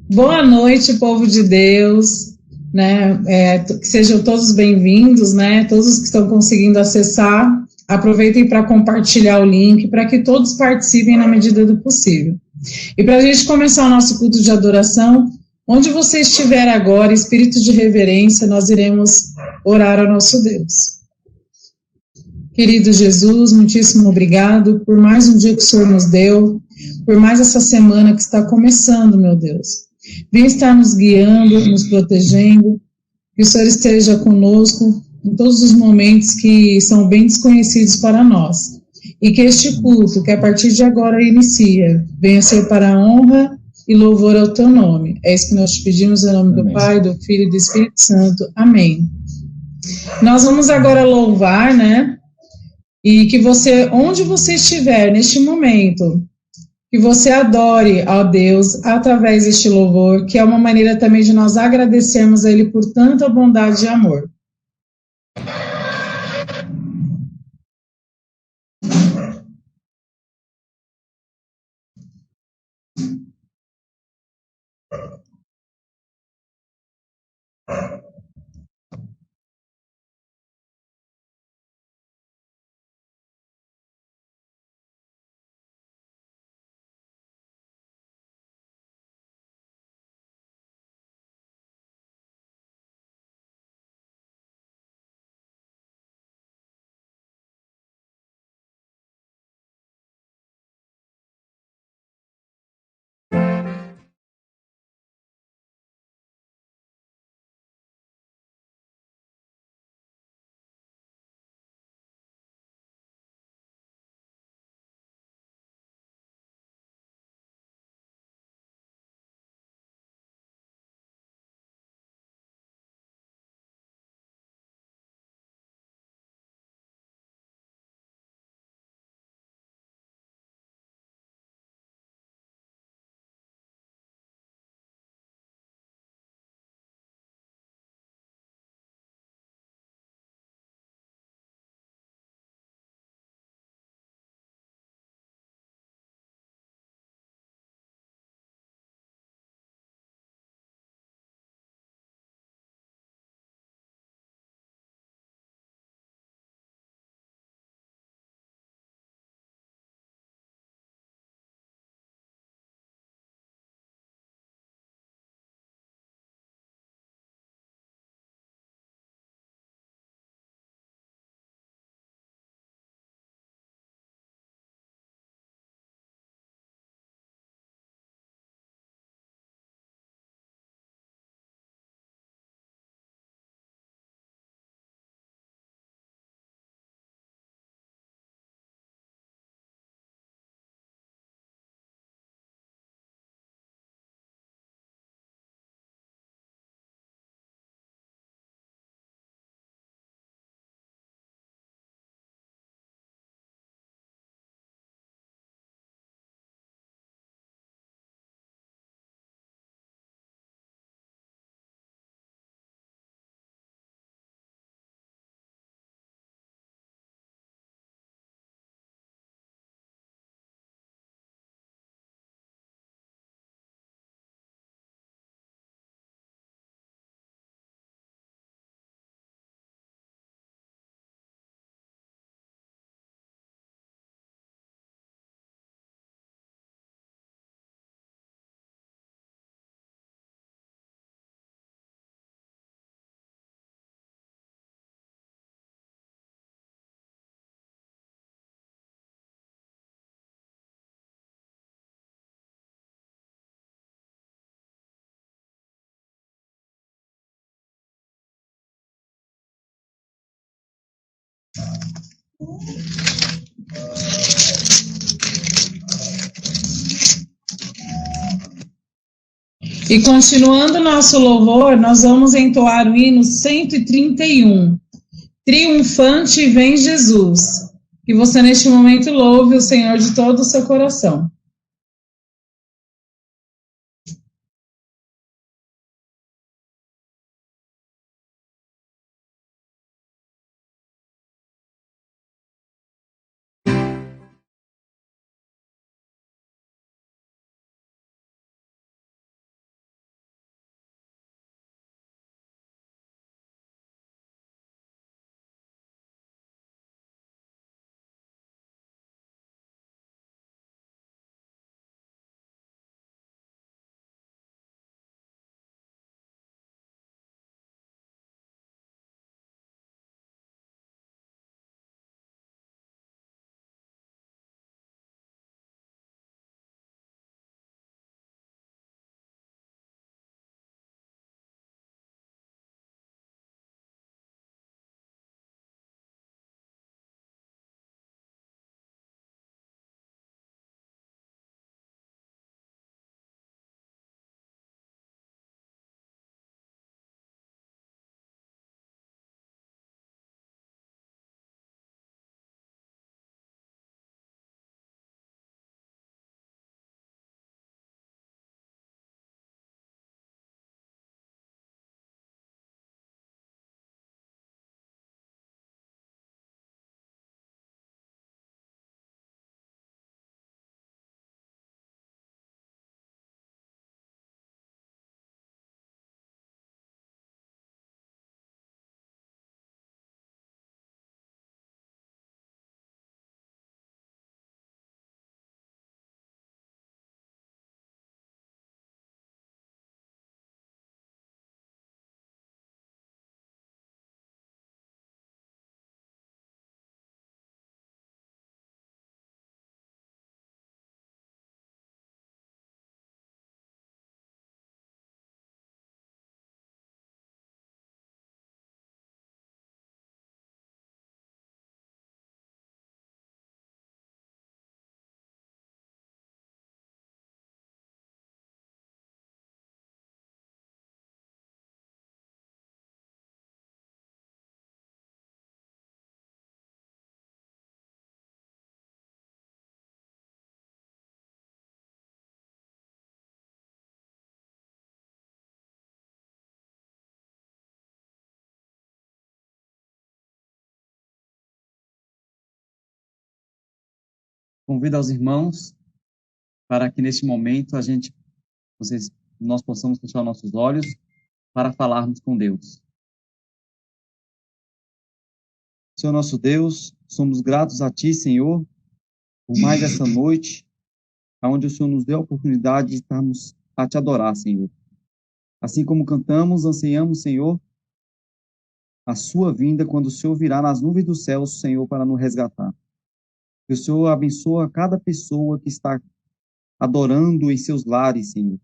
Boa noite, povo de Deus, né? Que sejam todos bem-vindos, né? Todos que estão conseguindo acessar, aproveitem para compartilhar o link para que todos participem na medida do possível. E para a gente começar o nosso culto de adoração, onde você estiver agora, espírito de reverência, nós iremos orar ao nosso Deus. Querido Jesus, muitíssimo obrigado por mais um dia que o Senhor nos deu, por mais essa semana que está começando, meu Deus. Venha estar nos guiando, nos protegendo, que o Senhor esteja conosco em todos os momentos que são bem desconhecidos para nós. E que este culto, que a partir de agora inicia, venha ser para a honra e louvor ao teu nome. É isso que nós te pedimos em nome do Pai, do Filho e do Espírito Santo. Amém. Nós vamos agora louvar, né? E que você, onde você estiver neste momento, que você adore ao Deus através deste louvor, que é uma maneira também de nós agradecermos a Ele por tanta bondade e amor. E continuando o nosso louvor, nós vamos entoar o hino 131. Triunfante vem Jesus. Que você neste momento louve o Senhor de todo o seu coração. Convido aos irmãos para que neste momento nós possamos fechar nossos olhos para falarmos com Deus. Senhor nosso Deus, somos gratos a Ti, Senhor, por mais essa noite, onde o Senhor nos deu a oportunidade de estarmos a Te adorar, Senhor. Assim como cantamos, ansiamos, Senhor, a Sua vinda quando o Senhor virá nas nuvens do céu, Senhor, para nos resgatar. Que o Senhor abençoe cada pessoa que está adorando em seus lares, Senhor,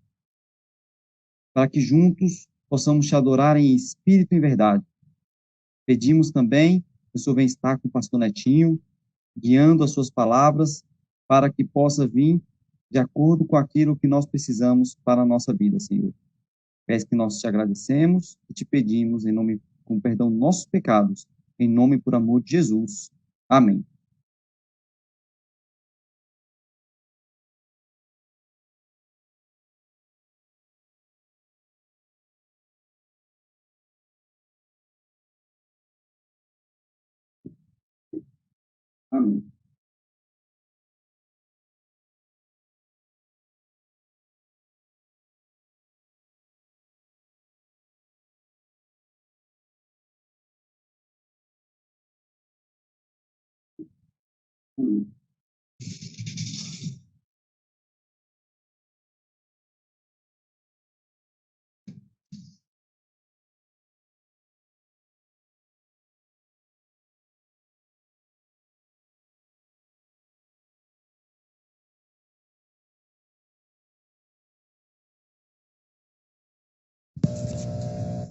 para que juntos possamos Te adorar em espírito e em verdade. Pedimos também que o Senhor venha estar com o pastor Netinho, guiando as suas palavras, para que possa vir de acordo com aquilo que nós precisamos para a nossa vida, Senhor. Peço que nós te agradecemos e te pedimos em nome, com perdão dos nossos pecados, em nome e por amor de Jesus. Amém. Amém. Amém.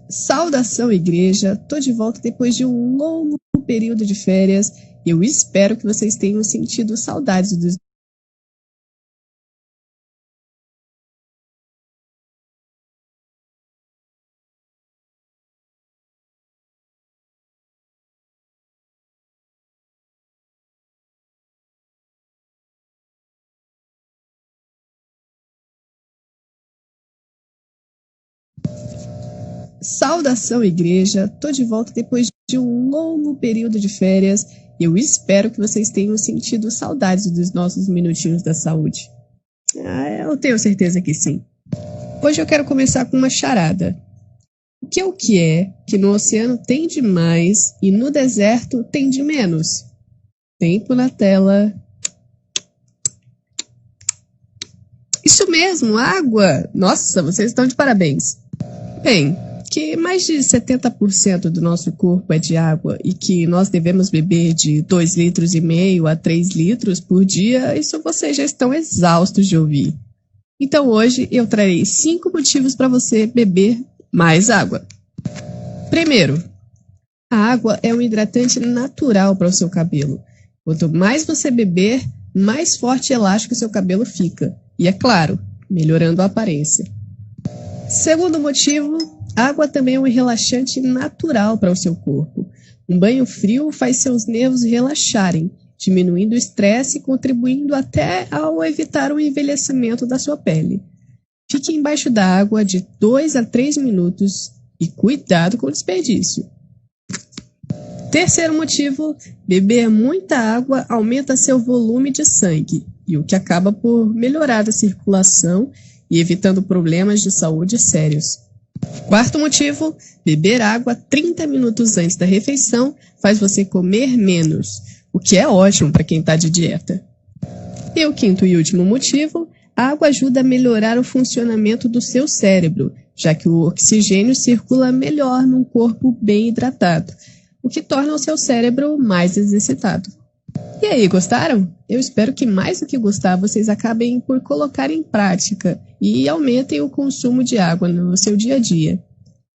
Saudação, igreja! Tô de volta depois de um longo período de férias. Eu espero que vocês tenham sentido saudades dos Saudação, igreja! Tô de volta depois de um longo período de férias. Eu espero que vocês tenham sentido saudades dos nossos minutinhos da saúde. Eu tenho certeza que sim. Hoje eu quero começar com uma charada. O que é que no oceano tem de mais e no deserto tem de menos? Tempo na tela. Isso mesmo, água! Nossa, vocês estão de parabéns. Bem, que mais de 70% do nosso corpo é de água e que nós devemos beber de 2,5 litros a 3 litros por dia, isso vocês já estão exaustos de ouvir. Então hoje eu trarei 5 motivos para você beber mais água. Primeiro, a água é um hidratante natural para o seu cabelo. Quanto mais você beber, mais forte e elástico seu cabelo fica. E é claro, melhorando a aparência. Segundo motivo, água também é um relaxante natural para o seu corpo. Um banho frio faz seus nervos relaxarem, diminuindo o estresse e contribuindo até ao evitar o envelhecimento da sua pele. Fique embaixo da água de 2 a 3 minutos e cuidado com o desperdício. Terceiro motivo, beber muita água aumenta seu volume de sangue, e o que acaba por melhorar a circulação e evitando problemas de saúde sérios. Quarto motivo, beber água 30 minutos antes da refeição faz você comer menos, o que é ótimo para quem está de dieta. E o quinto e último motivo, a água ajuda a melhorar o funcionamento do seu cérebro, já que o oxigênio circula melhor num corpo bem hidratado, o que torna o seu cérebro mais exercitado. E aí, gostaram? Eu espero que mais do que gostar, vocês acabem por colocar em prática e aumentem o consumo de água no seu dia a dia.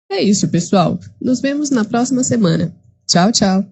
É isso, pessoal. Nos vemos na próxima semana. Tchau, tchau.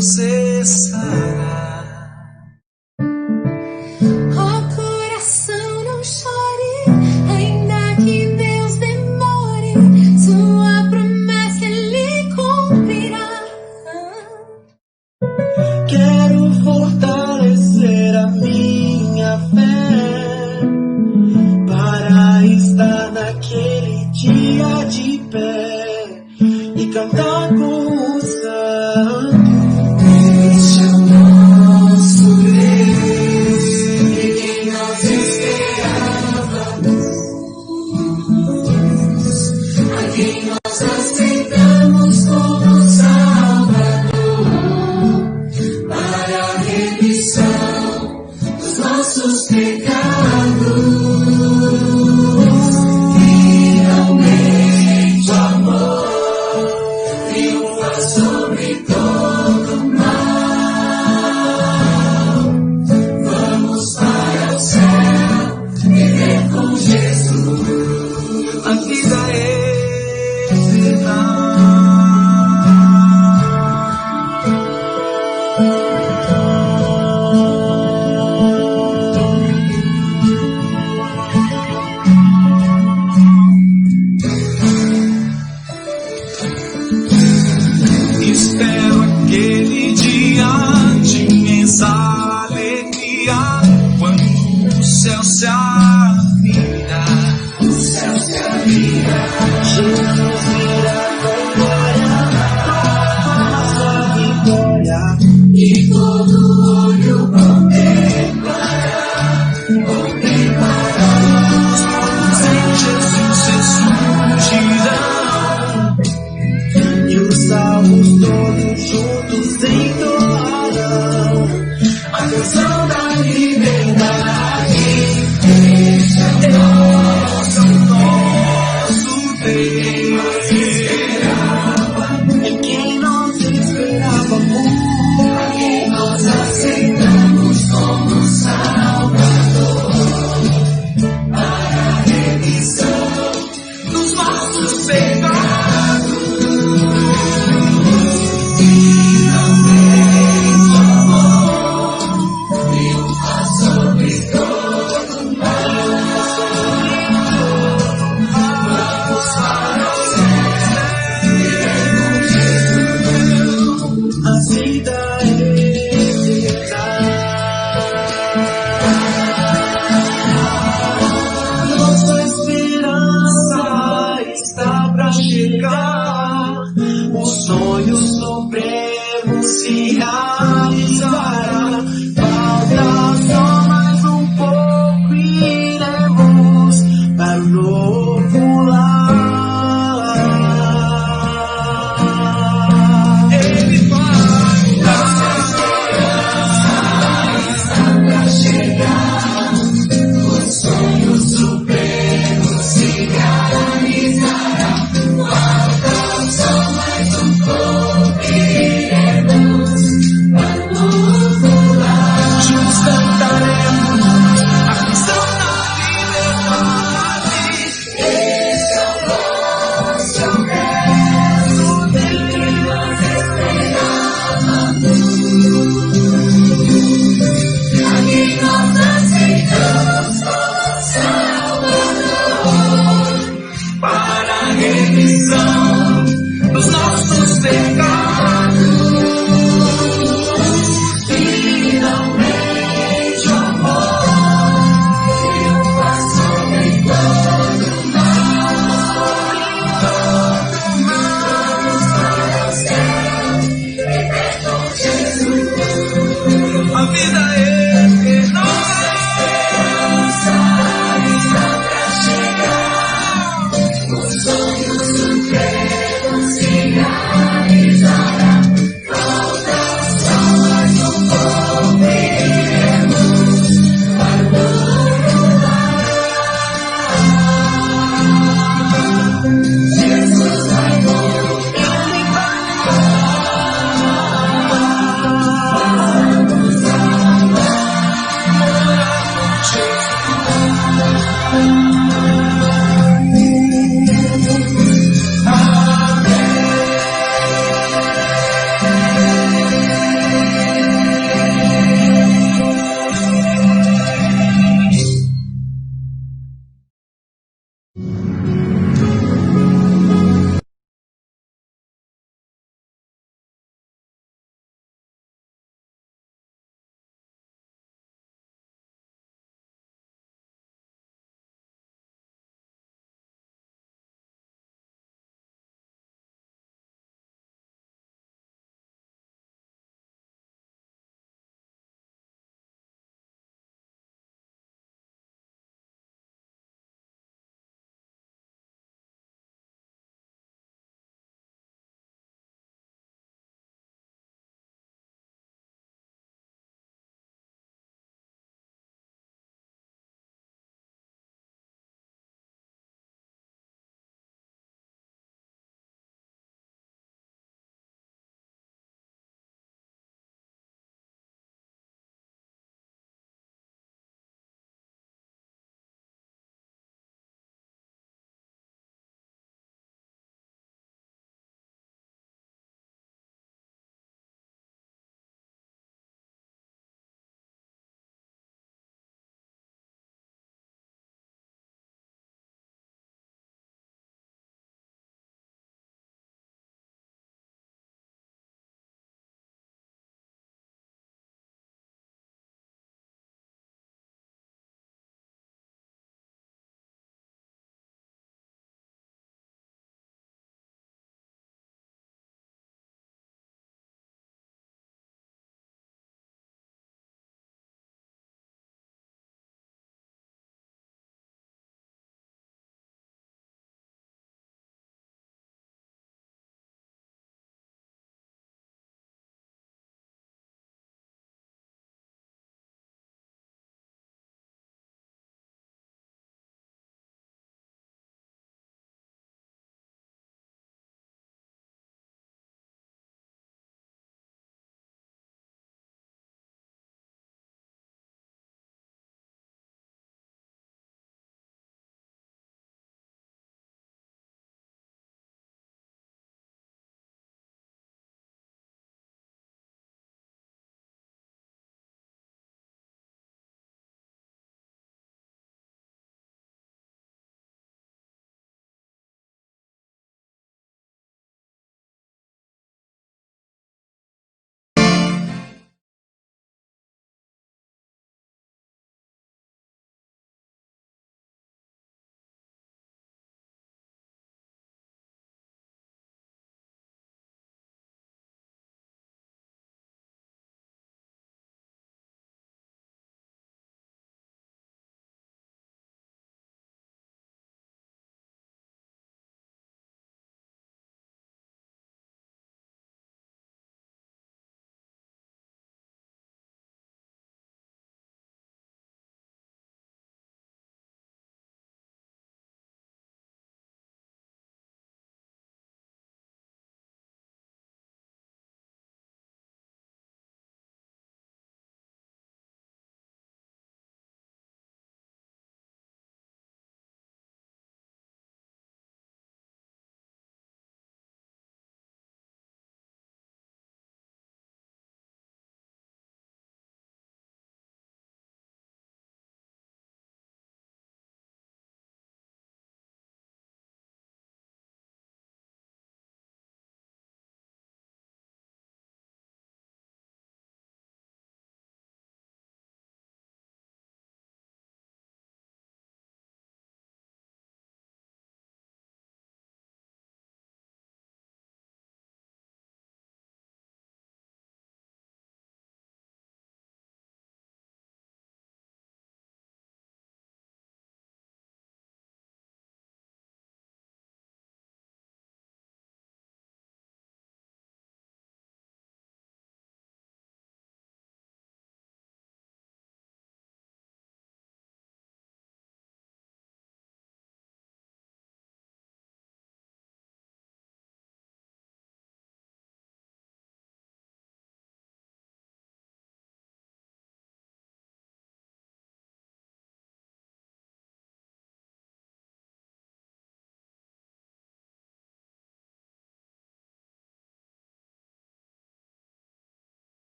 cessará. Oh, coração, não chore, ainda que Deus demore, sua promessa Ele cumprirá. Quero fortalecer a minha fé para estar naquele dia de pé e cantar com o santo. Este é o nosso Deus, em quem nós esperávamos, a quem nós aceitamos como Salvador, para a remissão dos nossos pecados. Finalmente o amor triunfa sobre todo mal. Vamos para o céu, viver com Jesus. A vida é eterna. Espero aquele dia de imensa alegria, quando o céu se abrirá. O céu se abrirá. Jesus virá com glória, toda a vitória, e todo olho contemplará. Sem Jesus ressurgirão, e os salvos todos juntos entoarão a canção da liberdade. Este é o nosso Deus, em quem nós esperávamos, a quem nós aceitamos como Salvador, para a remissão dos nossos pecados.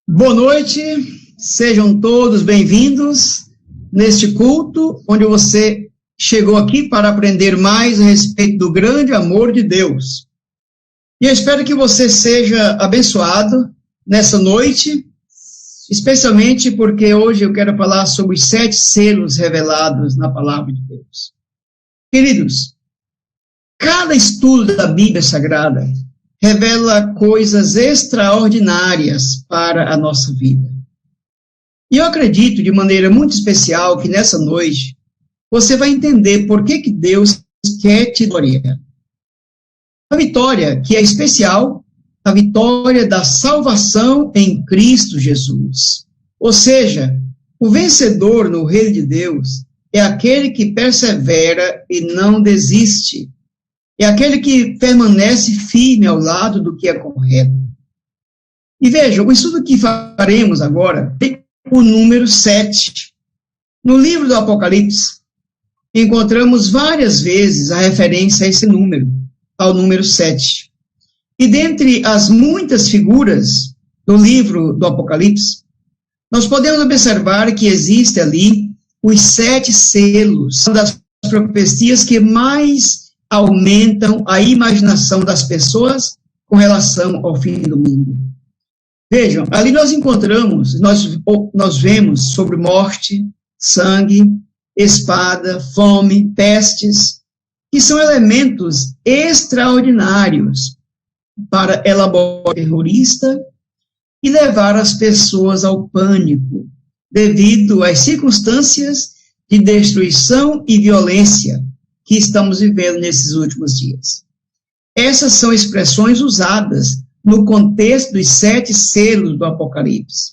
Boa noite, sejam todos bem-vindos neste culto, onde você chegou aqui para aprender mais a respeito do grande amor de Deus. E eu espero que você seja abençoado nessa noite, especialmente porque hoje eu quero falar sobre os 7 selos revelados na palavra de Deus. Queridos, cada estudo da Bíblia Sagrada revela coisas extraordinárias para a nossa vida. E eu acredito de maneira muito especial que nessa noite você vai entender por que Deus quer te gloriar. A vitória que é especial, a vitória da salvação em Cristo Jesus. Ou seja, o vencedor no reino de Deus é aquele que persevera e não desiste. É aquele que permanece firme ao lado do que é correto. E veja, o estudo que faremos agora tem o número 7. No livro do Apocalipse, encontramos várias vezes a referência a esse número, ao número 7. E dentre as muitas figuras do livro do Apocalipse, nós podemos observar que existe ali os 7 selos, são das profecias que mais aumentam a imaginação das pessoas com relação ao fim do mundo. Vejam, ali nós encontramos, nós vemos sobre morte, sangue, espada, fome, pestes, que são elementos extraordinários para elaborar o terrorista e levar as pessoas ao pânico, devido às circunstâncias de destruição e violência que estamos vivendo nesses últimos dias. Essas são expressões usadas no contexto dos 7 selos do Apocalipse.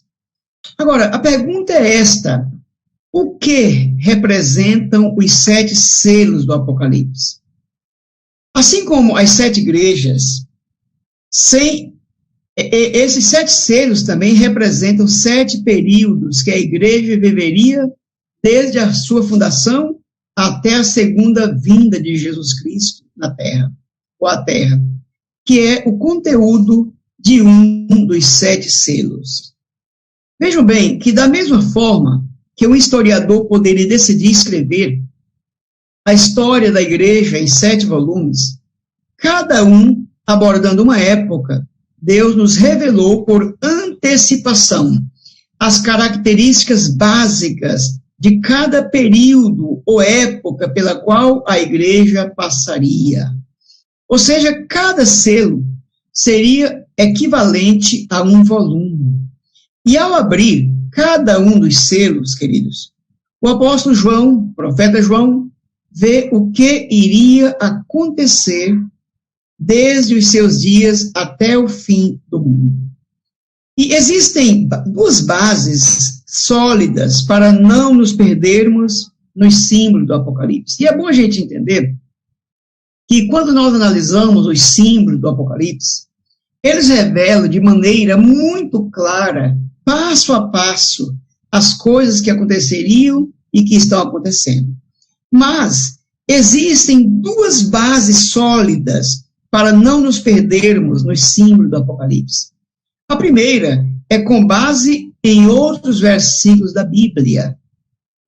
Agora, a pergunta é esta: o que representam os 7 selos do Apocalipse? Assim como as 7 igrejas, esses 7 selos também representam 7 períodos que a igreja viveria desde a sua fundação até a segunda vinda de Jesus Cristo na Terra, ou a Terra, que é o conteúdo de um dos 7 selos. Vejam bem que da mesma forma que um historiador poderia decidir escrever a história da igreja em 7 volumes, cada um abordando uma época, Deus nos revelou por antecipação as características básicas de cada período ou época pela qual a igreja passaria. Ou seja, cada selo seria equivalente a um volume. E ao abrir cada um dos selos, queridos, o apóstolo João, o profeta João, vê o que iria acontecer desde os seus dias até o fim do mundo. E existem 2 bases sólidas para não nos perdermos nos símbolos do Apocalipse. E é bom a gente entender que quando nós analisamos os símbolos do Apocalipse, eles revelam de maneira muito clara, passo a passo, as coisas que aconteceriam e que estão acontecendo. Mas existem 2 bases sólidas para não nos perdermos nos símbolos do Apocalipse. A primeira é com base em outros versículos da Bíblia.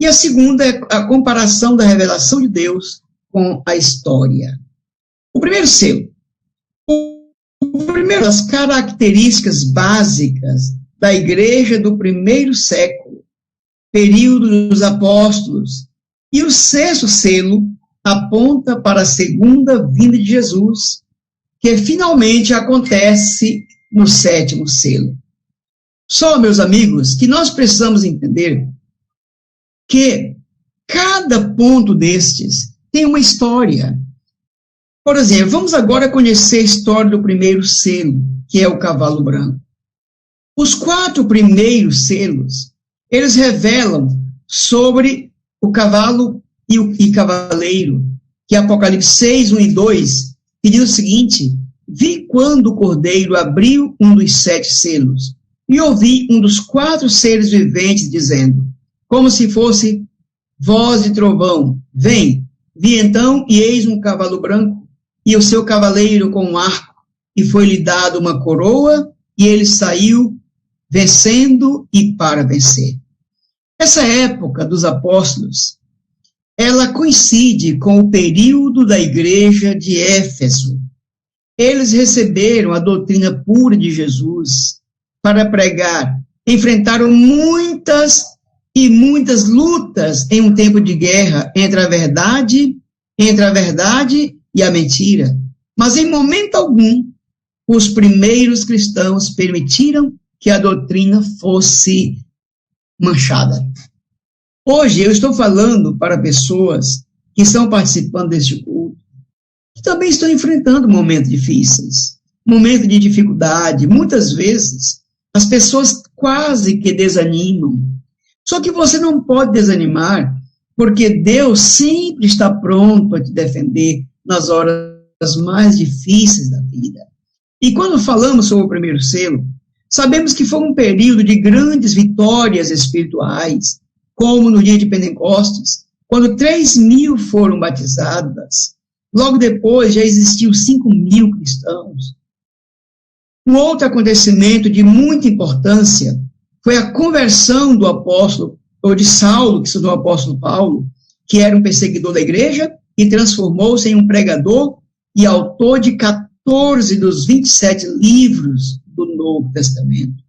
E a segunda é a comparação da revelação de Deus com a história. O primeiro selo. O primeiro das características básicas da igreja do primeiro século, período dos apóstolos. E o 6º selo aponta para a segunda vinda de Jesus, que finalmente acontece no 7º selo. Só, meus amigos, que nós precisamos entender que cada ponto destes tem uma história. Por exemplo, vamos agora conhecer a história do primeiro selo, que é o cavalo branco. Os 4 primeiros selos, eles revelam sobre o cavalo e cavaleiro, que é Apocalipse 6, 1 e 2, que diz o seguinte: vi quando o cordeiro abriu um dos 7 selos, e ouvi um dos 4 seres viventes dizendo, como se fosse voz de trovão, vem. Vi então, e eis um cavalo branco, e o seu cavaleiro com um arco, e foi-lhe dado uma coroa, e ele saiu vencendo e para vencer. Essa época dos apóstolos, ela coincide com o período da igreja de Éfeso. Eles receberam a doutrina pura de Jesus para pregar. Enfrentaram muitas e muitas lutas em um tempo de guerra entre a verdade e a mentira. Mas em momento algum, os primeiros cristãos permitiram que a doutrina fosse manchada. Hoje eu estou falando para pessoas que estão participando deste culto, que também estão enfrentando momentos difíceis, momentos de dificuldade. Muitas vezes as pessoas quase que desanimam. Só que você não pode desanimar, porque Deus sempre está pronto a te defender nas horas mais difíceis da vida. E quando falamos sobre o primeiro selo, sabemos que foi um período de grandes vitórias espirituais, como no dia de Pentecostes, quando 3.000 foram batizadas. Logo depois já existiam 5.000 cristãos. Um outro acontecimento de muita importância foi a conversão do apóstolo, ou de Saulo, que se tornou o apóstolo Paulo, que era um perseguidor da igreja, e transformou-se em um pregador e autor de 14 dos 27 livros do Novo Testamento.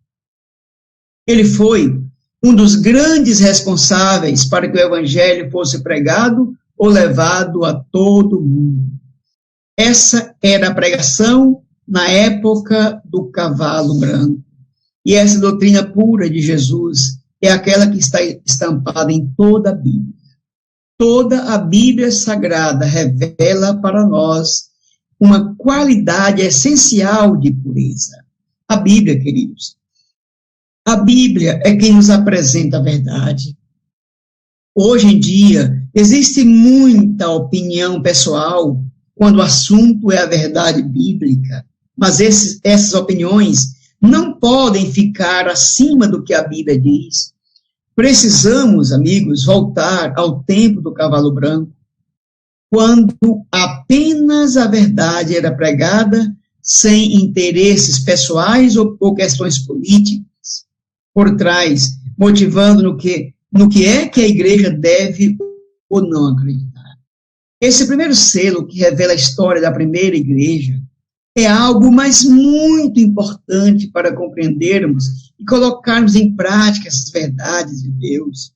Ele foi um dos grandes responsáveis para que o evangelho fosse pregado ou levado a todo mundo. Essa era a pregação na época do cavalo branco. E essa doutrina pura de Jesus é aquela que está estampada em toda a Bíblia. Toda a Bíblia Sagrada revela para nós uma qualidade essencial de pureza. A Bíblia, queridos. A Bíblia é quem nos apresenta a verdade. Hoje em dia, existe muita opinião pessoal quando o assunto é a verdade bíblica, mas essas opiniões não podem ficar acima do que a Bíblia diz. Precisamos, amigos, voltar ao tempo do cavalo branco, quando apenas a verdade era pregada sem interesses pessoais ou questões políticas por trás, motivando no que é que a igreja deve ou não acreditar. Esse primeiro selo que revela a história da primeira igreja é algo, mas muito importante para compreendermos e colocarmos em prática essas verdades de Deus.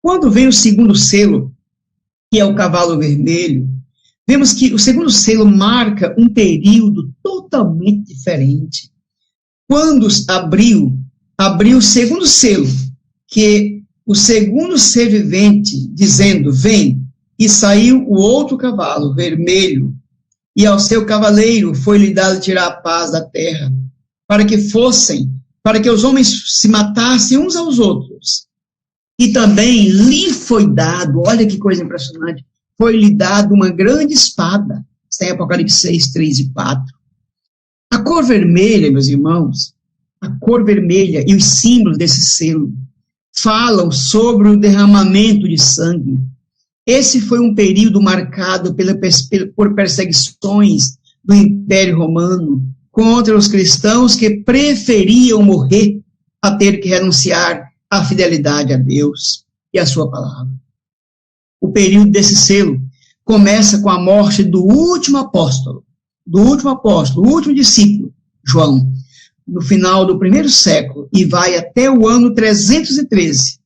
Quando vem o segundo selo, que é o cavalo vermelho, vemos que o segundo selo marca um período totalmente diferente. Quando abriu o segundo selo, que o segundo ser vivente, dizendo, vem, e saiu o outro cavalo vermelho, e ao seu cavaleiro foi-lhe dado tirar a paz da terra, para que os homens se matassem uns aos outros. E também lhe foi dado, olha que coisa impressionante, foi-lhe dado uma grande espada. Está em Apocalipse 6, 3 e 4. A cor vermelha, meus irmãos, a cor vermelha e os símbolos desse selo falam sobre o derramamento de sangue. Esse foi um período marcado por perseguições do Império Romano contra os cristãos que preferiam morrer a ter que renunciar à fidelidade a Deus e à sua palavra. O período desse selo começa com a morte do último apóstolo, o último discípulo, João, no final do primeiro século, e vai até o ano 313,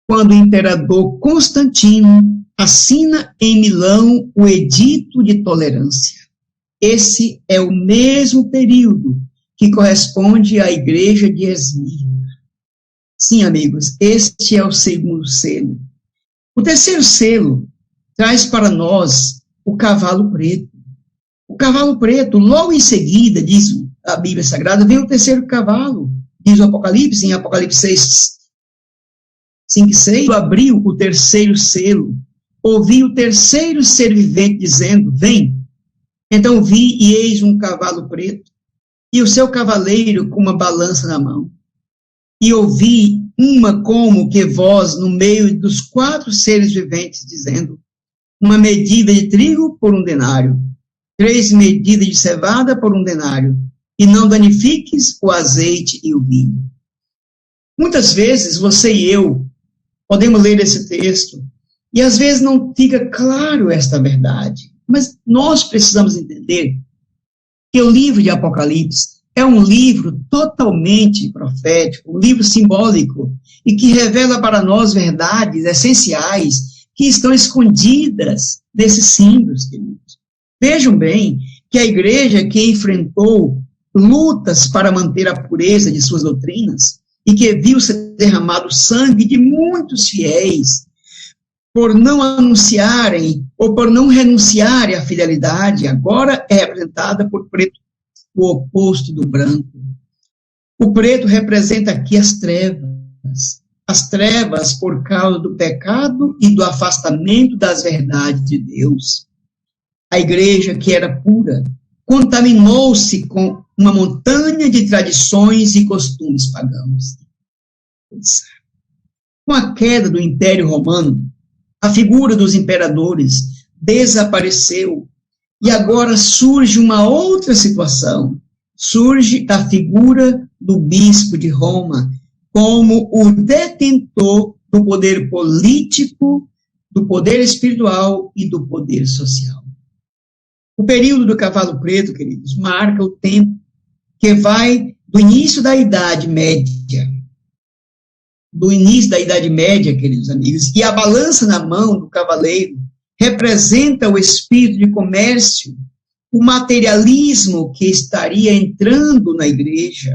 quando o imperador Constantino assina em Milão o Edito de Tolerância. Esse é o mesmo período que corresponde à igreja de Esmirna. Sim, amigos, este é o segundo selo. O terceiro selo traz para nós o cavalo preto. O cavalo preto, logo em seguida, diz a Bíblia Sagrada, vem o terceiro cavalo, diz o Apocalipse, em Apocalipse 6, 5 e 6, abriu o terceiro selo, ouvi o terceiro ser vivente dizendo, vem. Então vi e eis um cavalo preto, e o seu cavaleiro com uma balança na mão. E ouvi uma como que voz no meio dos 4 seres viventes, dizendo, uma medida de trigo por 1 denário, 3 medidas de cevada por 1 denário, e não danifiques o azeite e o vinho. Muitas vezes, você e eu podemos ler esse texto, e às vezes não fica claro esta verdade, mas nós precisamos entender que o livro de Apocalipse é um livro totalmente profético, um livro simbólico, e que revela para nós verdades essenciais que estão escondidas nesses símbolos, queridos. Vejam bem que a igreja que enfrentou lutas para manter a pureza de suas doutrinas e que viu ser derramado sangue de muitos fiéis por não anunciarem ou por não renunciarem à fidelidade, agora é representada por preto, o oposto do branco. O preto representa aqui as trevas por causa do pecado e do afastamento das verdades de Deus. A igreja que era pura contaminou-se com uma montanha de tradições e costumes pagãos. Com a queda do Império Romano, a figura dos imperadores desapareceu e agora surge uma outra situação. Surge a figura do bispo de Roma como o detentor do poder político, do poder espiritual e do poder social. O período do cavalo preto, queridos, marca o tempo que vai do início da Idade Média. Do início da Idade Média, queridos amigos, e a balança na mão do cavaleiro representa o espírito de comércio, o materialismo que estaria entrando na igreja.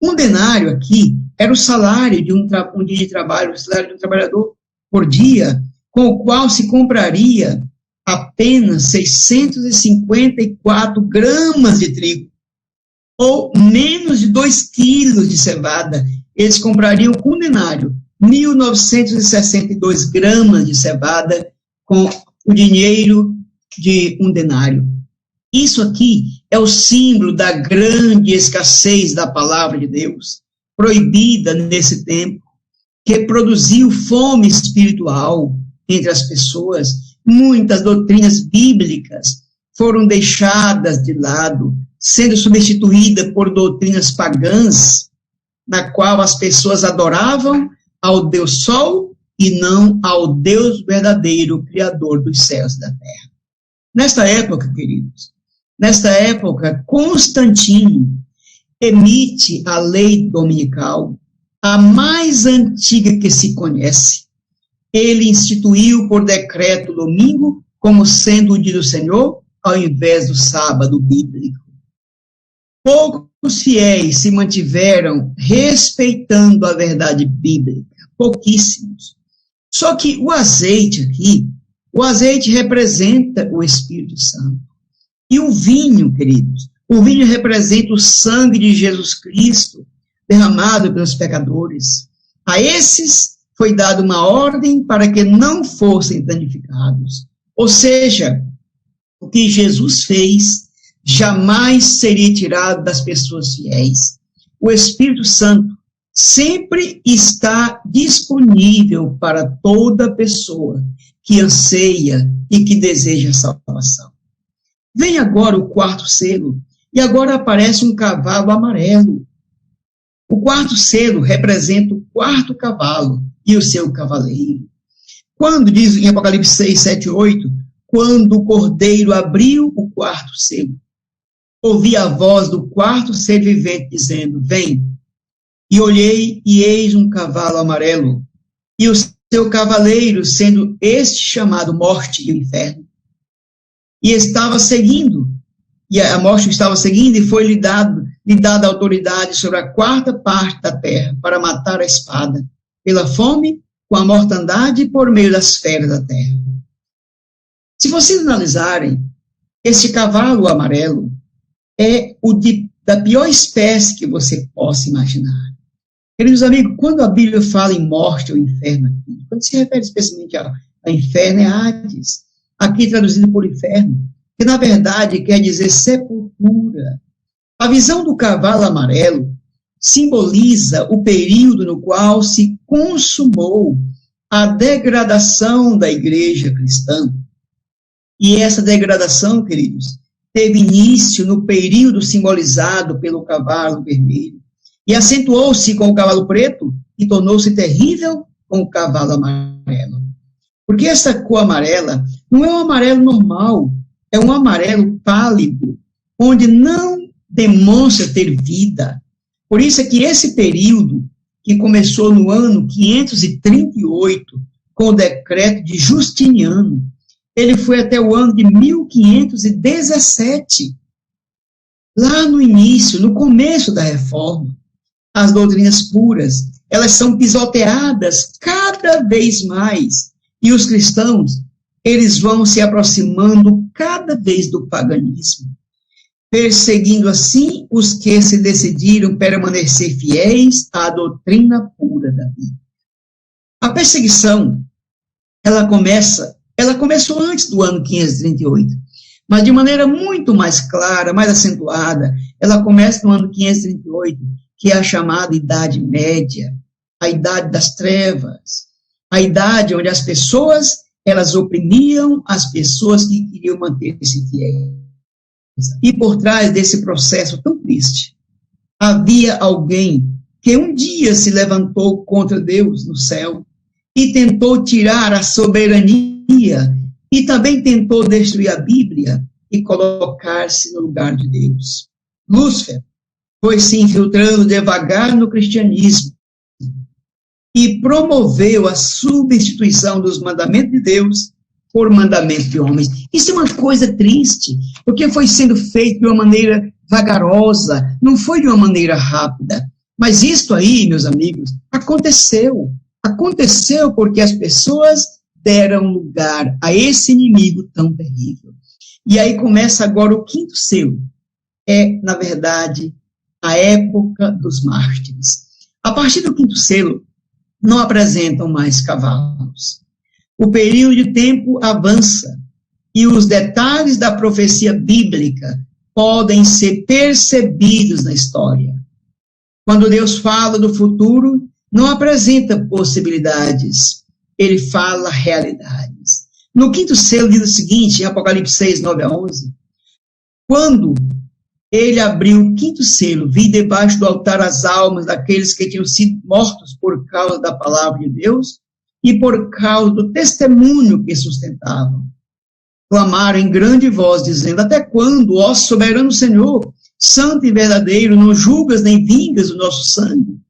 Um denário aqui era o salário de um dia de trabalho, o salário de um trabalhador por dia, com o qual se compraria apenas 654 gramas de trigo, ou menos de 2 quilos de cevada. Eles comprariam com um denário 1.962 gramas de cevada com o dinheiro de um denário. Isso aqui é o símbolo da grande escassez da palavra de Deus, proibida nesse tempo, que produziu fome espiritual entre as pessoas. Muitas doutrinas bíblicas foram deixadas de lado, sendo substituídas por doutrinas pagãs, na qual as pessoas adoravam ao Deus Sol e não ao Deus verdadeiro, Criador dos céus e da terra. Nesta época, queridos, Constantino emite a lei dominical, a mais antiga que se conhece. Ele instituiu por decreto o domingo como sendo o dia do Senhor, ao invés do sábado bíblico. Poucos fiéis se mantiveram respeitando a verdade bíblica, pouquíssimos. Só que o azeite aqui, o azeite representa o Espírito Santo. E o vinho, queridos, o vinho representa o sangue de Jesus Cristo derramado pelos pecadores. A esses foi dada uma ordem para que não fossem danificados. Ou seja, o que Jesus fez jamais seria tirado das pessoas fiéis. O Espírito Santo sempre está disponível para toda pessoa que anseia e que deseja salvação. Vem agora o quarto selo, e agora aparece um cavalo amarelo. O quarto selo representa o quarto cavalo e o seu cavaleiro. Quando, diz em Apocalipse 6, 7, 8, quando o cordeiro abriu o quarto selo, ouvi a voz do quarto ser vivente dizendo, vem. E olhei, e eis um cavalo amarelo, e o seu cavaleiro, sendo este chamado Morte e o Inferno. E estava seguindo, e a morte estava seguindo, e foi-lhe dada autoridade sobre a quarta parte da terra, para matar a espada, pela fome, com a mortandade e por meio das feras da terra. Se vocês analisarem, este cavalo amarelo é da pior espécie que você possa imaginar. Queridos amigos, quando a Bíblia fala em morte ou inferno, quando se refere especialmente a inferno, é Hades, aqui traduzido por inferno, que na verdade quer dizer sepultura. A visão do cavalo amarelo simboliza o período no qual se consumou a degradação da igreja cristã. E essa degradação, queridos, teve início no período simbolizado pelo cavalo vermelho, e acentuou-se com o cavalo preto, e tornou-se terrível com o cavalo amarelo. Porque essa cor amarela não é um amarelo normal, é um amarelo pálido, onde não demonstra ter vida. Por isso é que esse período, que começou no ano 538, com o decreto de Justiniano, ele foi até o ano de 1517. Lá no início, no começo da reforma, as doutrinas puras, elas são pisoteadas cada vez mais. E os cristãos, eles vão se aproximando cada vez do paganismo, perseguindo assim os que se decidiram permanecer fiéis à doutrina pura da Bíblia. A perseguição, ela começou antes do ano 538, mas de maneira muito mais clara, mais acentuada. Ela começa no ano 538, que é a chamada Idade Média, a Idade das Trevas, a idade onde as pessoas, elas oprimiam as pessoas que queriam manter-se fiéis. E por trás desse processo tão triste, havia alguém que um dia se levantou contra Deus no céu e tentou tirar a soberania e também tentou destruir a Bíblia e colocar-se no lugar de Deus. Lúcifer foi se infiltrando devagar no cristianismo e promoveu a substituição dos mandamentos de Deus por mandamentos de homens. Isso é uma coisa triste, porque foi sendo feito de uma maneira vagarosa, não foi de uma maneira rápida. Mas isto aí, meus amigos, aconteceu. Aconteceu porque as pessoas deram lugar a esse inimigo tão terrível. E aí começa agora o quinto selo. É, na verdade, a época dos mártires. A partir do quinto selo, não apresentam mais cavalos. O período de tempo avança e os detalhes da profecia bíblica podem ser percebidos na história. Quando Deus fala do futuro, não apresenta possibilidades, ele fala realidades. No quinto selo diz o seguinte, em Apocalipse 6, 9 a 11, quando ele abriu o quinto selo, vi debaixo do altar as almas daqueles que tinham sido mortos por causa da palavra de Deus e por causa do testemunho que sustentavam. Clamaram em grande voz, dizendo, até quando, ó soberano Senhor, santo e verdadeiro, não julgas nem vingas o nosso sangue,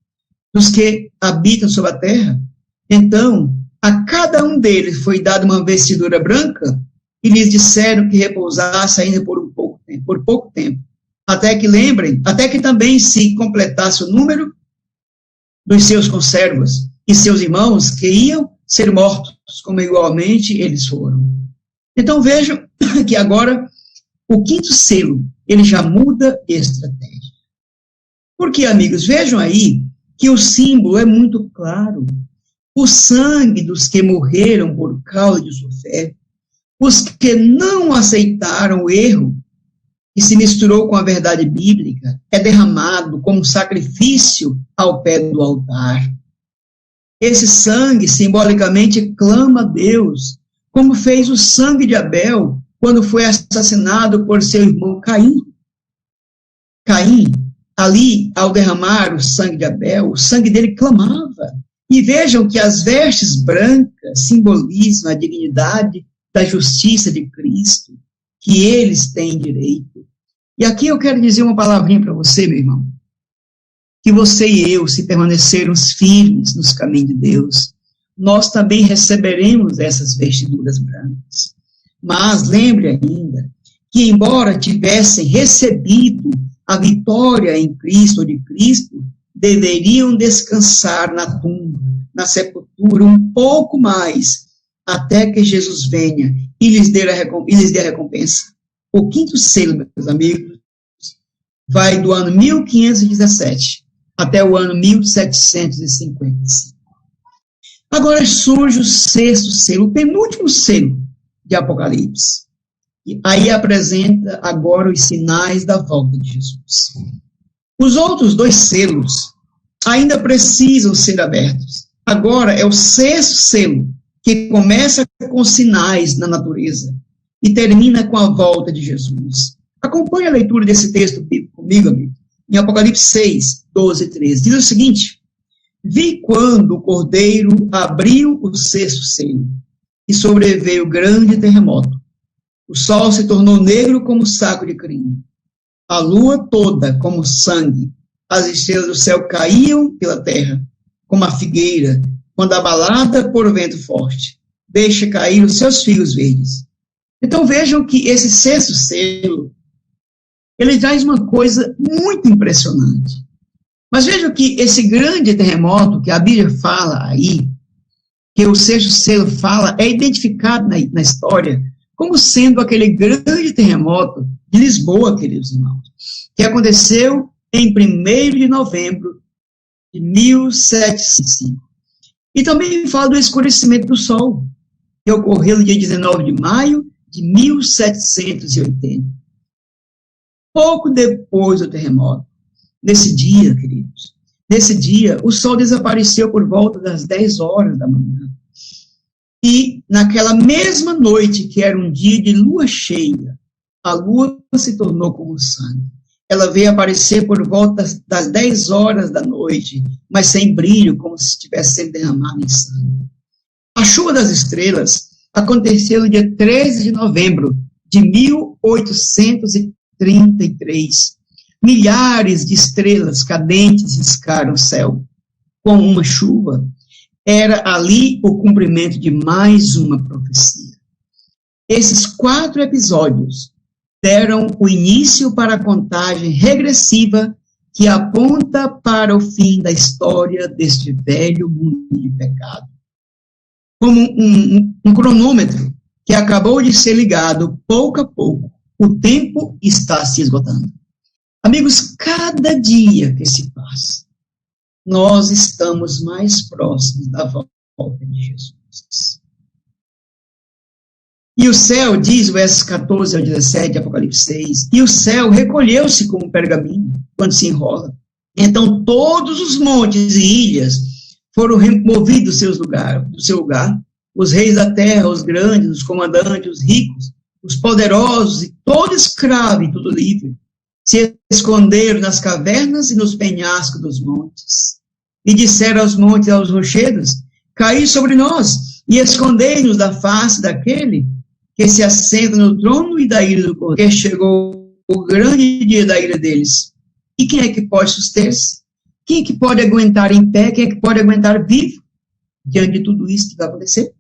dos que habitam sobre a terra? Então, a cada um deles foi dada uma vestidura branca e lhes disseram que repousasse ainda por pouco tempo. Até que também se completasse o número dos seus conservos e seus irmãos que iam ser mortos, como igualmente eles foram. Então vejam que agora o quinto selo, ele já muda estratégia. Porque, amigos, vejam aí que o símbolo é muito claro. O sangue dos que morreram por causa de sua fé, os que não aceitaram o erro, que se misturou com a verdade bíblica, é derramado como sacrifício ao pé do altar. Esse sangue, simbolicamente, clama a Deus, como fez o sangue de Abel, quando foi assassinado por seu irmão Caim. Caim, ali, ao derramar o sangue de Abel, o sangue dele clamava. E vejam que as vestes brancas simbolizam a dignidade da justiça de Cristo, que eles têm direito. E aqui eu quero dizer uma palavrinha para você, meu irmão, que você e eu, se permanecermos firmes nos caminhos de Deus, nós também receberemos essas vestiduras brancas. Mas lembre ainda que, embora tivessem recebido a vitória em Cristo ou de Cristo, deveriam descansar na tumba, na sepultura, um pouco mais, até que Jesus venha e lhes dê a recompensa. O quinto selo, meus amigos, vai do ano 1517 até o ano 1755. Agora surge o sexto selo, o penúltimo selo de Apocalipse. E aí apresenta agora os sinais da volta de Jesus. Os outros dois selos ainda precisam ser abertos. Agora é o sexto selo, que começa com sinais na natureza e termina com a volta de Jesus. Acompanhe a leitura desse texto comigo, amigo. Em Apocalipse 6, 12 e 13. Diz o seguinte: vi quando o Cordeiro abriu o sexto selo, e sobreveio grande terremoto. O sol se tornou negro como saco de crime. A lua toda como sangue. As estrelas do céu caíam pela terra, como a figueira, quando abalada por vento forte, deixa cair os seus figos verdes. Então vejam que esse sexto selo, ele traz uma coisa muito impressionante. Mas vejam que esse grande terremoto que a Bíblia fala aí, que o sexto selo fala, é identificado na história como sendo aquele grande terremoto de Lisboa, queridos irmãos, que aconteceu em 1º de novembro de 1705. E também fala do escurecimento do sol, que ocorreu no dia 19 de maio de 1780. Pouco depois do terremoto, nesse dia, queridos, nesse dia, o sol desapareceu por volta das 10 horas da manhã. E naquela mesma noite, que era um dia de lua cheia, a lua se tornou como sangue. Ela veio aparecer por volta das 10 horas da noite, mas sem brilho, como se estivesse sendo derramada em sangue. A chuva das estrelas aconteceu no dia 13 de novembro de 1833. Milhares de estrelas cadentes riscaram o céu com uma chuva. Era ali o cumprimento de mais uma profecia. Esses 4 episódios deram o início para a contagem regressiva que aponta para o fim da história deste velho mundo de pecado. Como um cronômetro que acabou de ser ligado pouco a pouco, o tempo está se esgotando. Amigos, cada dia que se passa, nós estamos mais próximos da volta de Jesus. E o céu, diz o versos 14 ao 17 de Apocalipse 6, e o céu recolheu-se como pergaminho, quando se enrola. Então todos os montes e ilhas foram removidos do seu lugar. Os reis da terra, os grandes, os comandantes, os ricos, os poderosos, e todo escravo e tudo livre, se esconderam nas cavernas e nos penhascos dos montes. E disseram aos montes e aos rochedos: caí sobre nós, e escondei-nos da face daquele que se assenta no trono e da ira do Cordeiro. Chegou o grande dia da ira deles. E quem é que pode suster-se? Quem é que pode aguentar em pé? Quem é que pode aguentar vivo diante de tudo isso que vai acontecer?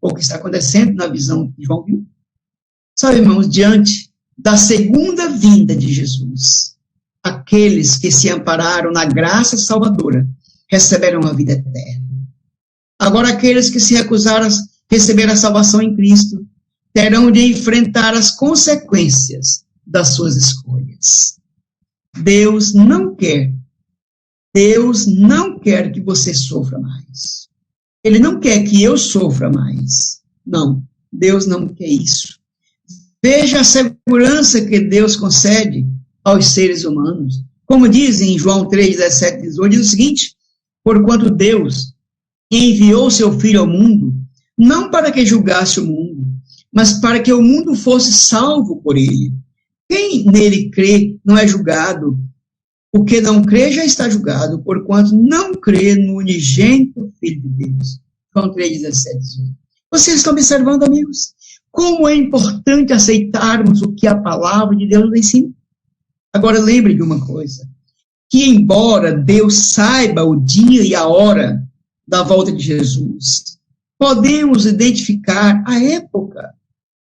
Ou que está acontecendo na visão que João viu? Sabe, irmãos, diante da segunda vinda de Jesus, aqueles que se ampararam na graça salvadora receberão a vida eterna. Agora, aqueles que se recusaram a receber a salvação em Cristo terão de enfrentar as consequências das suas escolhas. Deus não quer que você sofra mais. Ele não quer que eu sofra mais. Não, Deus não quer isso. Veja a segurança que Deus concede aos seres humanos. Como diz em João 3, 17, 18, diz o seguinte: porquanto Deus enviou seu Filho ao mundo, não para que julgasse o mundo, mas para que o mundo fosse salvo por ele. Quem nele crê não é julgado. O que não crê já está julgado, porquanto não crê no unigênito Filho de Deus. João 3, 17, 18. Vocês estão observando, amigos, como é importante aceitarmos o que a palavra de Deus nos ensina? Agora, lembre de uma coisa, que embora Deus saiba o dia e a hora da volta de Jesus, podemos identificar a época,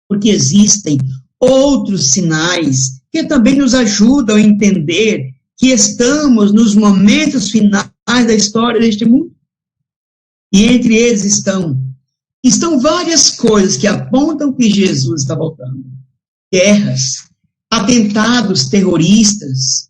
porque existem outros sinais que também nos ajudam a entender que estamos nos momentos finais da história deste mundo. E entre eles estão várias coisas que apontam que Jesus está voltando. Guerras, atentados terroristas,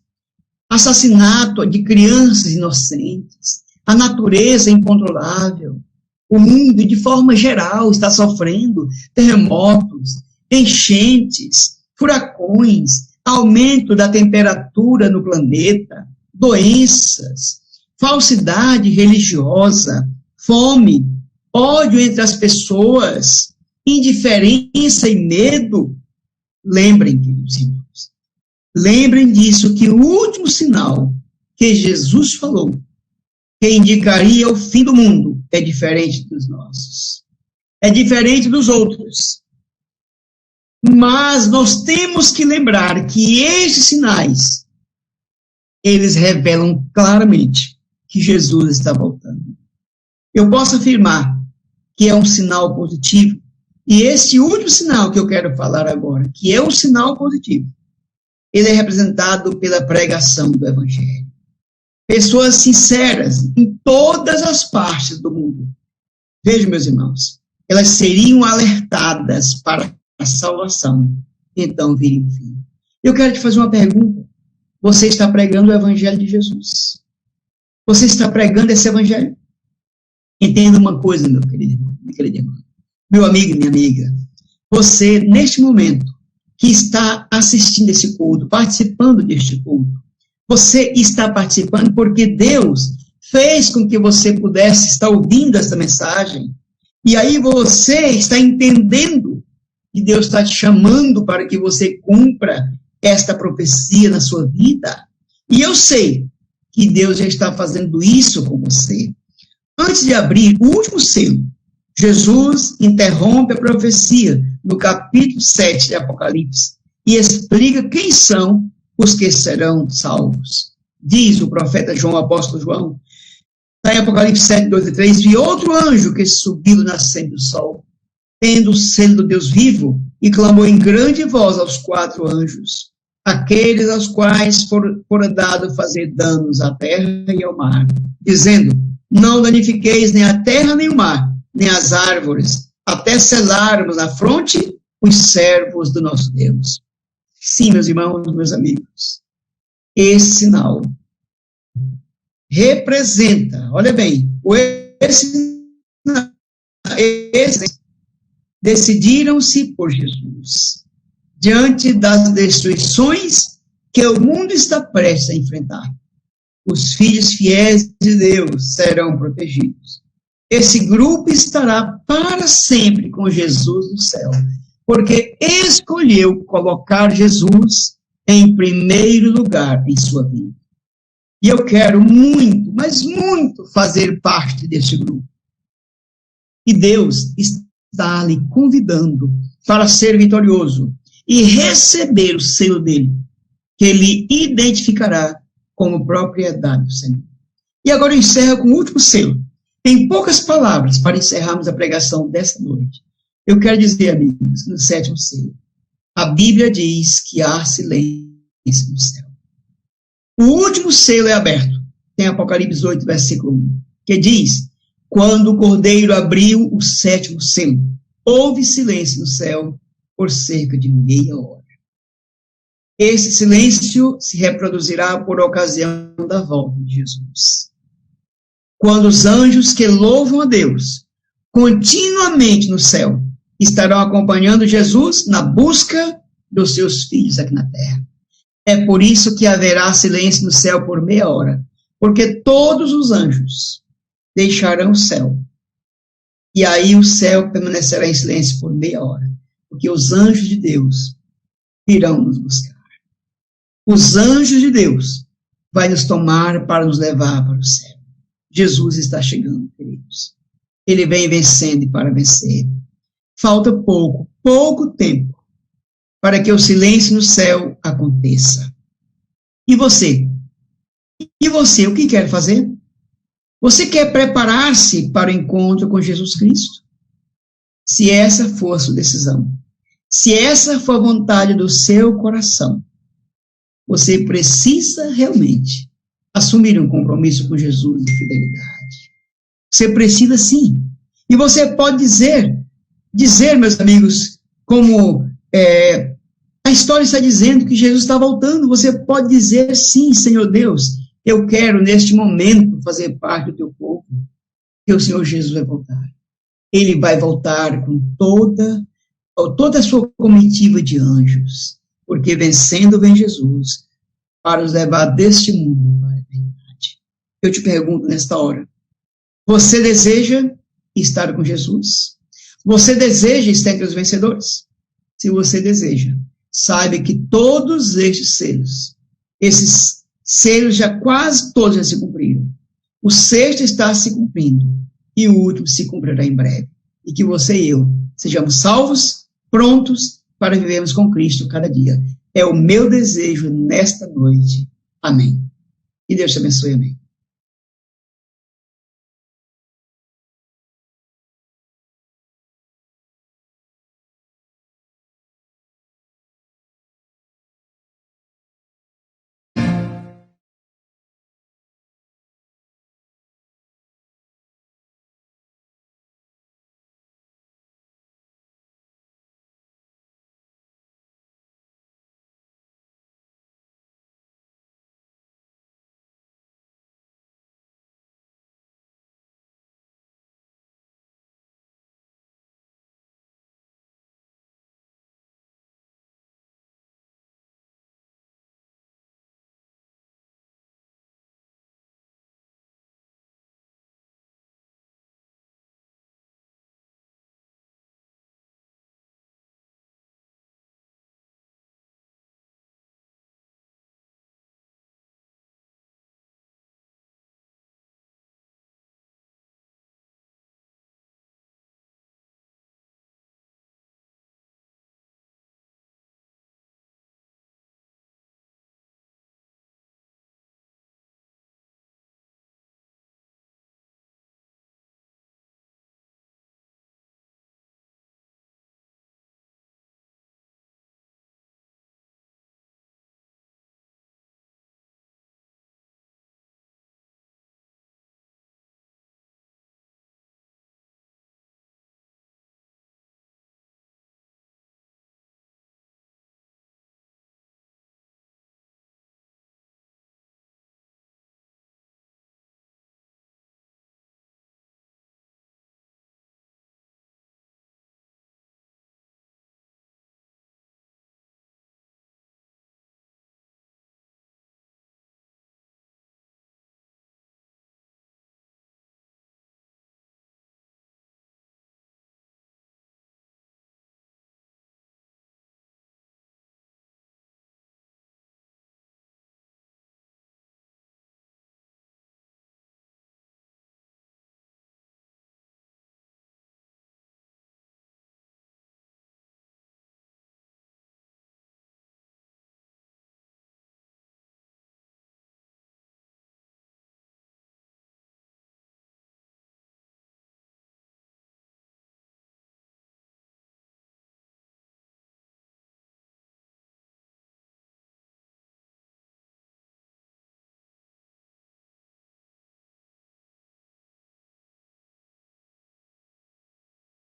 assassinato de crianças inocentes, a natureza incontrolável. O mundo, de forma geral, está sofrendo terremotos, enchentes, furacões, aumento da temperatura no planeta, doenças, falsidade religiosa, fome, ódio entre as pessoas, indiferença e medo. Lembrem, queridos irmãos, Lembrem disso, que o último sinal que Jesus falou, que indicaria o fim do mundo, é diferente dos nossos. É diferente dos outros. Mas nós temos que lembrar que esses sinais, eles revelam claramente que Jesus está voltando. Eu posso afirmar que é um sinal positivo. E esse último sinal que eu quero falar agora, que é um sinal positivo, ele é representado pela pregação do Evangelho. Pessoas sinceras em todas as partes do mundo. Vejam, meus irmãos, elas seriam alertadas para a salvação, então viria o fim. Eu quero te fazer uma pergunta. Você está pregando o Evangelho de Jesus? Você está pregando esse Evangelho? Entenda uma coisa, meu querido irmão, meu amigo e minha amiga. Você, neste momento, que está assistindo esse culto, participando deste culto, você está participando porque Deus fez com que você pudesse estar ouvindo essa mensagem, e aí você está entendendo que Deus está te chamando para que você cumpra esta profecia na sua vida. E eu sei que Deus já está fazendo isso com você. Antes de abrir o último selo, Jesus interrompe a profecia no capítulo 7 de Apocalipse e explica quem são os que serão salvos. Diz o profeta João, o apóstolo João, em Apocalipse 7, 2 e 3, vi outro anjo que subiu do nascente do sol, tendo o selo do Deus vivo, e clamou em grande voz aos 4 anjos, aqueles aos quais fora dado fazer danos à terra e ao mar, dizendo, não danifiqueis nem a terra nem o mar, nem as árvores, até selarmos na fronte os servos do nosso Deus. Sim, meus irmãos, meus amigos, esse sinal representa, olha bem, esses decidiram-se por Jesus, diante das destruições que o mundo está prestes a enfrentar. Os filhos fiéis de Deus serão protegidos. Esse grupo estará para sempre com Jesus no céu, porque escolheu colocar Jesus em primeiro lugar em sua vida. E eu quero muito, mas muito, fazer parte desse grupo. E Deus está lhe convidando para ser vitorioso e receber o selo dele, que ele identificará como propriedade do Senhor. E agora eu encerro com o último selo. Em poucas palavras, para encerrarmos a pregação desta noite, eu quero dizer, amigos, no 7º selo, a Bíblia diz que há silêncio no céu. O último selo é aberto, tem Apocalipse 8, versículo 1, que diz, quando o Cordeiro abriu o 7º selo, houve silêncio no céu por cerca de meia hora. Esse silêncio se reproduzirá por ocasião da volta de Jesus. Quando os anjos que louvam a Deus continuamente no céu estarão acompanhando Jesus na busca dos seus filhos aqui na terra. É por isso que haverá silêncio no céu por meia hora, porque todos os anjos deixarão o céu. E aí o céu permanecerá em silêncio por meia hora, porque os anjos de Deus irão nos buscar. Os anjos de Deus vão nos tomar para nos levar para o céu. Jesus está chegando, queridos. Ele vem vencendo e para vencer. Falta pouco tempo, para que o silêncio no céu aconteça. E você? E você, o que quer fazer? Você quer preparar-se para o encontro com Jesus Cristo? Se essa for a sua decisão, se essa for a vontade do seu coração, você precisa realmente assumir um compromisso com Jesus de fidelidade. Você precisa sim. E você pode dizer, meus amigos, como a história está dizendo que Jesus está voltando, você pode dizer sim, Senhor Deus, eu quero neste momento fazer parte do teu povo, que o Senhor Jesus vai voltar. Ele vai voltar com toda a sua comitiva de anjos, porque vencendo vem Jesus para os levar deste mundo para a eternidade. Eu te pergunto nesta hora, você deseja estar com Jesus? Você deseja estar entre os vencedores? Se você deseja, saiba que todos esses selos já quase todos já se cumpriram. O sexto está se cumprindo e o último se cumprirá em breve. E que você e eu sejamos salvos, prontos para vivermos com Cristo cada dia. É o meu desejo nesta noite. Amém. Que Deus te abençoe. Amém.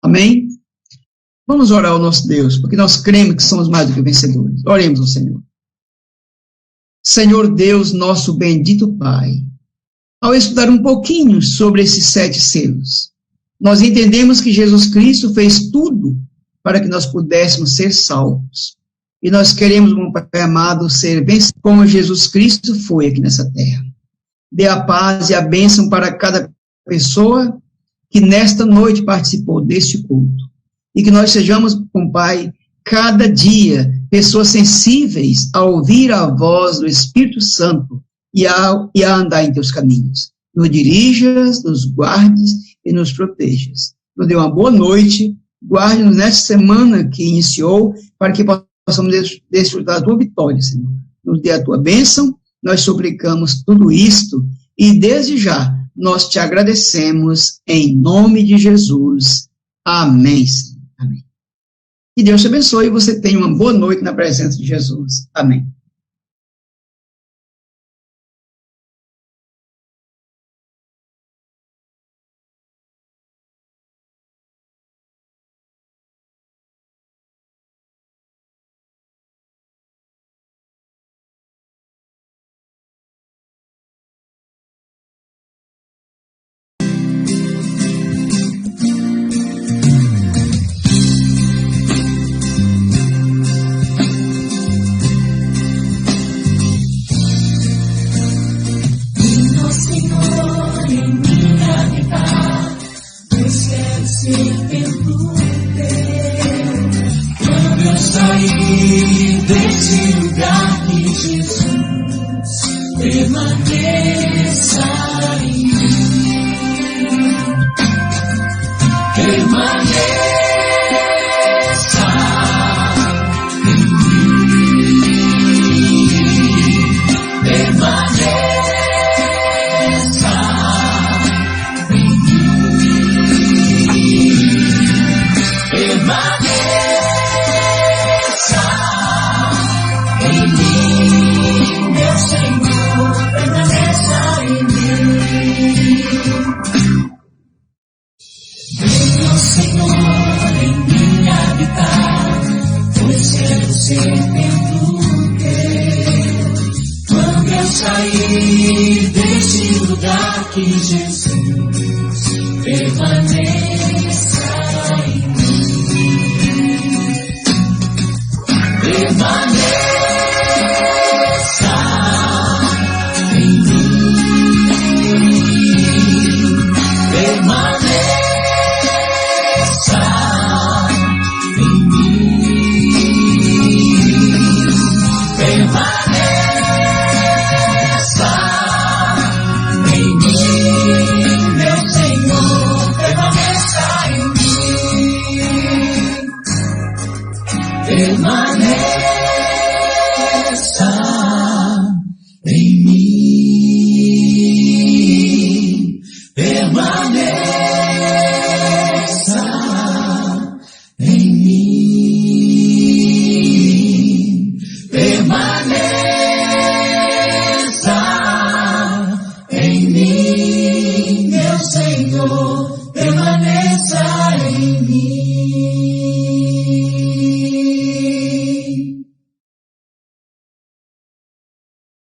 Amém? Vamos orar ao nosso Deus, porque nós cremos que somos mais do que vencedores. Oremos ao Senhor. Senhor Deus, nosso bendito Pai, ao estudar um pouquinho sobre esses 7 selos, nós entendemos que Jesus Cristo fez tudo para que nós pudéssemos ser salvos. E nós queremos, meu Pai amado, ser vencidos como Jesus Cristo foi aqui nessa terra. Dê a paz e a bênção para cada pessoa que nesta noite participou deste culto. E que nós sejamos, com Pai, cada dia, pessoas sensíveis a ouvir a voz do Espírito Santo e a andar em teus caminhos. Nos dirijas, nos guardes e nos protejas. Nos dê uma boa noite, guarde-nos nesta semana que iniciou, para que possamos desfrutar da tua vitória, Senhor. Nos dê a tua bênção, nós suplicamos tudo isto, e desde já, nós te agradecemos em nome de Jesus. Amém, Senhor. Amém. Que Deus te abençoe e você tenha uma boa noite na presença de Jesus. Amém. desse lugar que Jesus permaneça em mim. Permaneça em mim. Permaneça em mim. Permaneça em mim, meu Senhor, permaneça em mim. Venha, Senhor, em mim habitar, pois quero ser dentro teu. Quando eu sair desse lugar que Jesus permaneça em mim. Permaneça em mim. Permaneça em mim. Permaneça em mim, meu Senhor, permaneça em mim.